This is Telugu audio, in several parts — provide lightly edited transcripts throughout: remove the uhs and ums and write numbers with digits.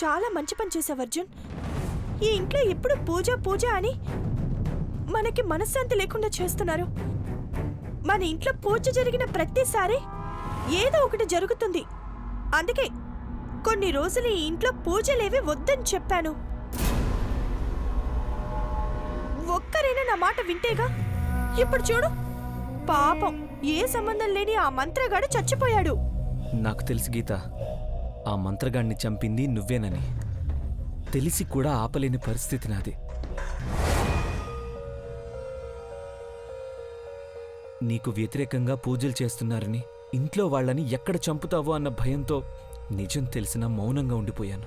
చాలా మంచి పని చేసావు అర్జున్. ఈ ఇంట్లో ఎప్పుడు పూజ పూజ అని మనకి మనశ్శాంతి లేకుండా చేస్తున్నారు. మన ఇంట్లో పూజ జరిగిన ప్రతిసారి ఏదో ఒకటి జరుగుతుంది. అందుకే కొన్ని రోజులు ఈ ఇంట్లో పూజలేవి వద్దని చెప్పాను. ఒక్కరైనా నా మాట వింటేగా. ఇప్పుడు చూడు, పాపం ఏ సంబంధం లేని ఆ మంత్రగాడు చచ్చిపోయాడు. నాకు తెలుసు గీత, ఆ మంత్రగాడిని చంపింది నువ్వేనని. తెలిసి కూడా ఆపలేని పరిస్థితి నాది. నీకు వ్యతిరేకంగా పూజలు చేస్తున్నారని, ఇంట్లో వాళ్ళని ఎక్కడ చంపుతావో అన్న భయంతో నిజం తెలిసినా మౌనంగా ఉండిపోయాను.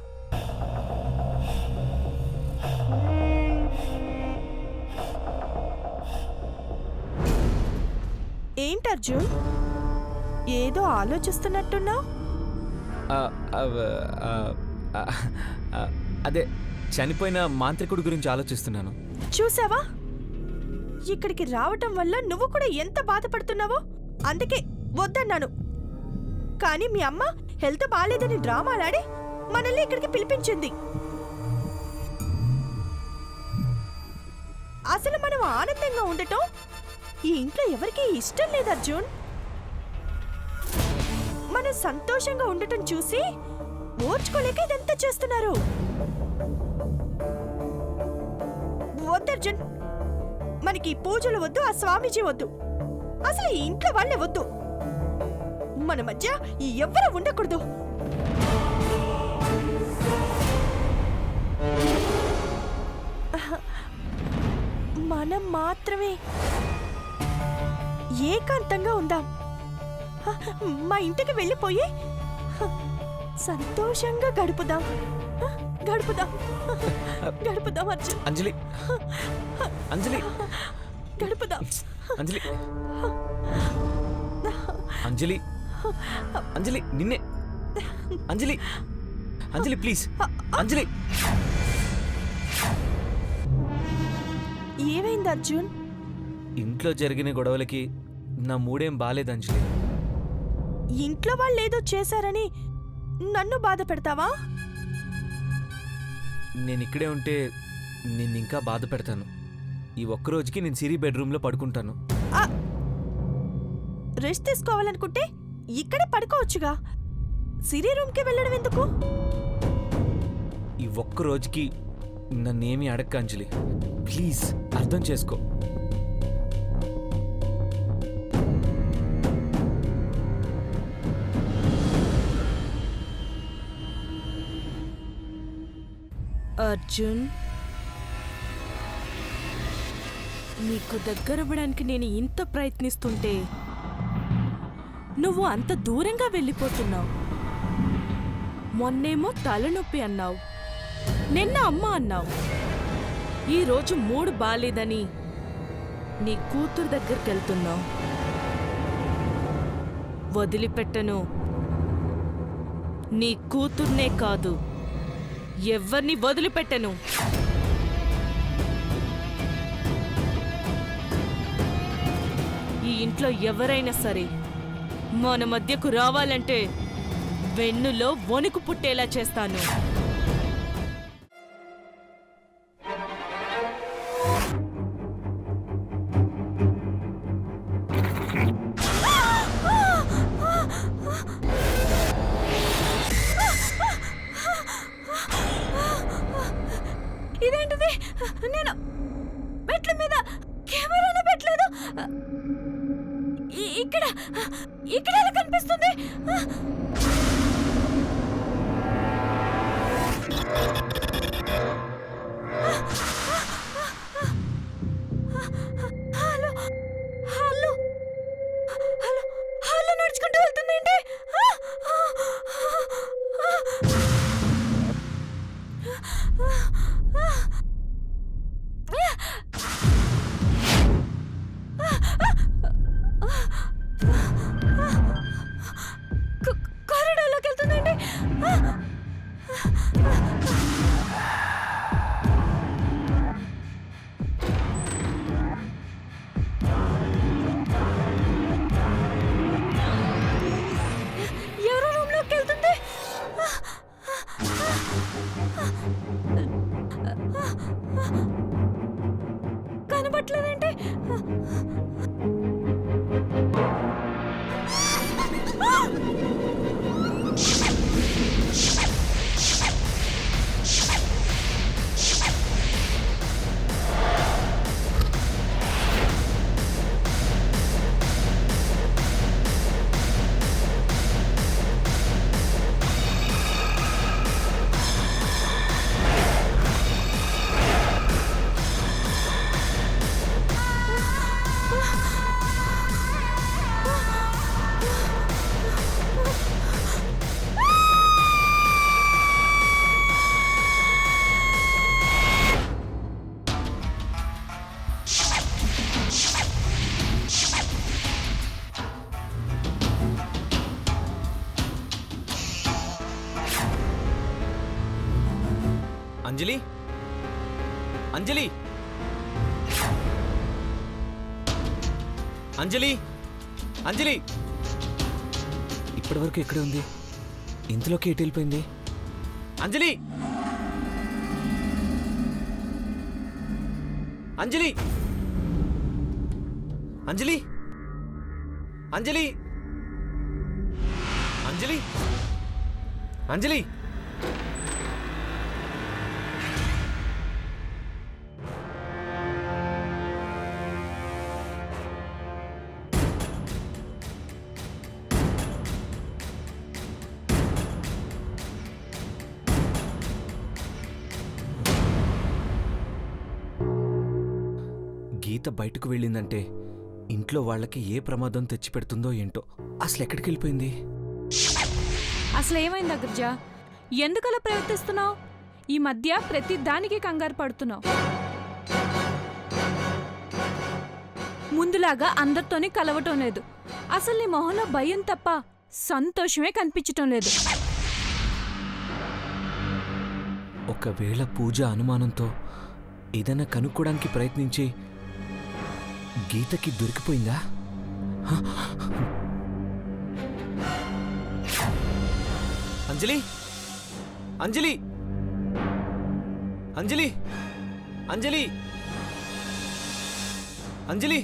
ఏంటి అర్జున్, ఏదో ఆలోచిస్తున్నట్టున్నావు? అదే, చనిపోయిన మాంత్రికుడి గురించి ఆలోచిస్తున్నాను. చూసావా, ఇక్కడికి రావటం వల్ల నువ్వు కూడా ఎంత బాధపడుతున్నావో. అందుకే వద్దన్నాను. కానీ మీ అమ్మ హెల్త్ బాలేదని డ్రామాలాడి మనల్ని ఇక్కడికి పిలిపించింది. అసలు మనం ఆనందంగా ఉండటం ఈ ఇంట్లో ఎవరికీ ఇష్టం లేదు అర్జున్. మనం సంతోషంగా ఉండటం చూసి ఓర్చుకోలేక ఇదంతా చేస్తున్నారు. వద్దర్జున్, మనకి పూజలు వద్దు, ఆ స్వామీజీ వద్దు, అసలు ఈ ఇంట్లో వాళ్ళే వద్దు. మన మధ్య ఎవ్వరూ ఉండకూడదు. మనం మాత్రమే ఏకాంతంగా ఉందాం. మా ఇంటికి వెళ్ళిపోయి సంతోషంగా గడుపుదాం. గడుపుదాం గడుపుదాం అర్జున్. అంజలి, అంజలి, గడుపుదాం. అంజలి, అంజలి, అంజలి, నిన్నే. అంజలి, అంజలి ప్లీజ్, అంజలి. ఏమైంది అర్జున్? ఇంట్లో జరిగిన గొడవలకి నా మూడేం బాలేదు అంజలి. ఇంట్లో వాళ్ళు ఏదో చేశారని నన్ను బాధ పెడతావా? నేను ఇక్కడే ఉంటే నిన్నింకా బాధ పెడతాను. ఈ ఒక్కరోజుకి నేను సిరి బెడ్రూమ్లో పడుకుంటాను. రెస్ట్ తీసుకోవాలనుకుంటే ఇక్కడే పడుకోవచ్చుగా. సిరి రూమ్కి వెళ్ళడం ఎందుకు? ఈ ఒక్కరోజుకి నన్నేమీ అడక్క అంజలి, ప్లీజ్ అర్థం చేసుకో. అర్జున్, నీకు దగ్గరవ్వడానికి నేను ఇంత ప్రయత్నిస్తుంటే నువ్వు అంత దూరంగా వెళ్ళిపోతున్నావు. మొన్నేమో తలనొప్పి అన్నావు, నిన్న అమ్మ అన్నావు, ఈరోజు మూడు బాలేదని నీ కూతురు దగ్గరికి వెళ్తున్నావు. వదిలిపెట్టను. నీ కూతుర్నే కాదు, ఎవ్వర్ని వదిలిపెట్టను. ఈ ఇంట్లో ఎవరైనా సరే మన మధ్యకు రావాలంటే వెన్నులో వణుకు పుట్టేలా చేస్తాను. ఇదేంటిది? నేను మెట్ల మీద కెమెరానే పెట్టలేదు. ఇక్కడ ఇక్కడ ఎలా కనిపిస్తుంది? హలో హలో హలో హలో నడుచుకుంటూ వెళ్తుంది ఏంటి? అంజలి అంజలి అంజలి అంజలి ఇప్పటివరకు ఎక్కడ ఉంది? ఇంతలోకి ఎటు వెళ్ళిపోయింది? అంజలి అంజలి అంజలి అంజలి అంజలి అంజలి గీత బయటకు వెళ్ళిందంటే ఇంట్లో వాళ్ళకి ఏ ప్రమాదం తెచ్చిపెడుతుందో ఏంటో. అసలు ఎక్కడికి వెళ్ళిపోయింది? అసలు ఏమైంది అగ్రజ? ఎందుకలా ప్రవర్తిస్తున్నావు? ఈ మధ్య ప్రతి దానికి కంగారు పడుతున్నావు. ముందులాగా అందరితోని కలవటం లేదు. అసలు నీ మొహంలో భయం తప్ప సంతోషమే కనిపించటం లేదు. ఒకవేళ పూజ అనుమానంతో ఏదైనా కనుక్కోడానికి ప్రయత్నించి గీతకి దొరికిపోయిందా? అంజలి అంజలి అంజలి అంజలి అంజలి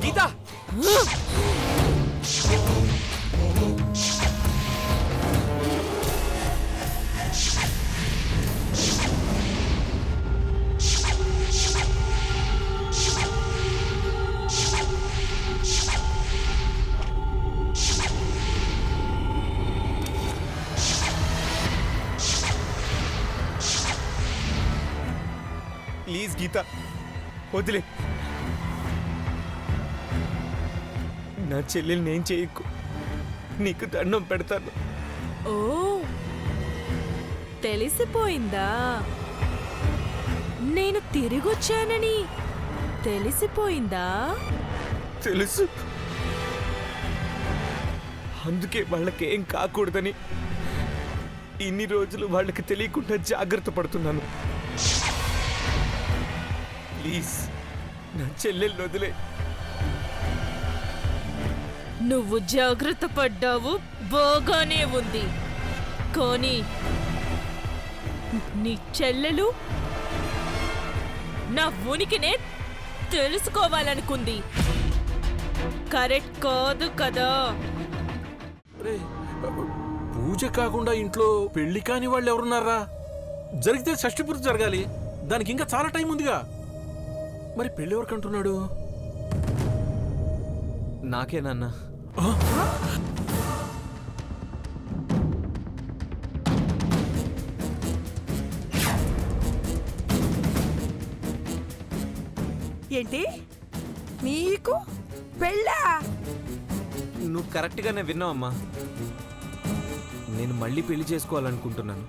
గీత ప్లీజ్ గీత వదిలే. నా చెల్లెలు నేను చేయకు, నీకు దండం పెడతాను. ఓ తెలిసిపోయిందా? నేను తిరిగొచ్చానని తెలిసిపోయిందా? తెలుసు, అందుకే వాళ్ళకేం కాకూడదని ఇన్ని రోజులు వాళ్ళకి తెలియకుండా జాగ్రత్త పడుతున్నాను. ప్లీజ్ నా చెల్లెళ్ళు వదిలే. నువ్వు జాగ్రత్త పడ్డావు, బాగానే ఉంది. కానీ నీ చెల్లెలు నా ఉనికినే తెలుసుకోవాలనుకుంది. కరెక్ట్ కాదు కదా? పూజ కాకుండా ఇంట్లో పెళ్లి కాని వాళ్ళు ఎవరున్నారా? జరిగితే షష్ఠి పూర్తి జరగాలి. దానికి ఇంకా చాలా టైం ఉందిగా. మరి పెళ్లి ఎవరికంటున్నాడు? నాకేనన్నా. ఏంటి నీకు పెళ్ళా? నువ్వు కరెక్ట్గానే విన్నావమ్మా. నేను మళ్ళీ పెళ్లి చేసుకోవాలనుకుంటున్నాను.